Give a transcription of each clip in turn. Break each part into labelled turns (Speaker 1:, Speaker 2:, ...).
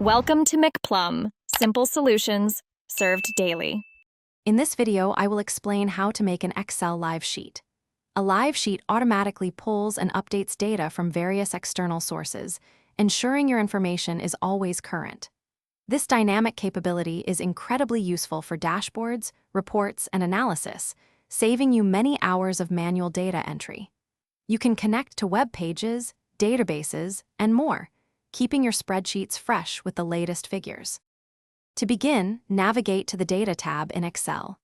Speaker 1: Welcome to McPlum, simple solutions served daily.
Speaker 2: In this video, I will explain how to make an Excel live sheet. A live sheet automatically pulls and updates data from various external sources, ensuring your information is always current. This dynamic capability is incredibly useful for dashboards, reports, and analysis, saving you many hours of manual data entry. You can connect to web pages, databases, and more, keeping your spreadsheets fresh with the latest figures. To begin, navigate to the Data tab in Excel.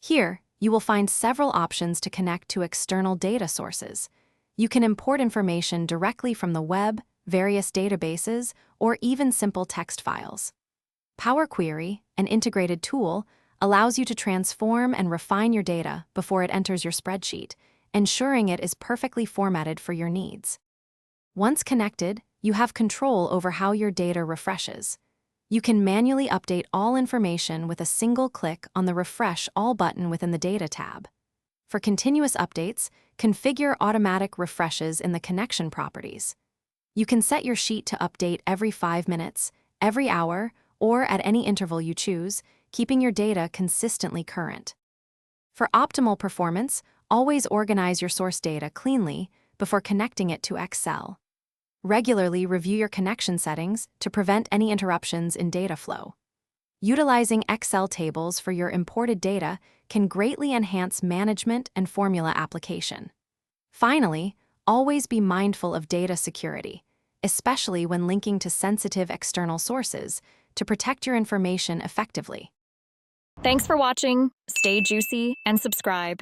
Speaker 2: Here, you will find several options to connect to external data sources. You can import information directly from the web, various databases, or even simple text files. Power Query, an integrated tool, allows you to transform and refine your data before it enters your spreadsheet, ensuring it is perfectly formatted for your needs. Once connected, you have control over how your data refreshes. You can manually update all information with a single click on the Refresh All button within the Data tab. For continuous updates, configure automatic refreshes in the connection properties. You can set your sheet to update every 5 minutes, every hour, or at any interval you choose, keeping your data consistently current. For optimal performance, always organize your source data cleanly before connecting it to Excel. Regularly review your connection settings to prevent any interruptions in data flow. Utilizing Excel tables for your imported data can greatly enhance management and formula application. Finally, always be mindful of data security, especially when linking to sensitive external sources, to protect your information effectively.
Speaker 1: Thanks for watching. Stay juicy and subscribe.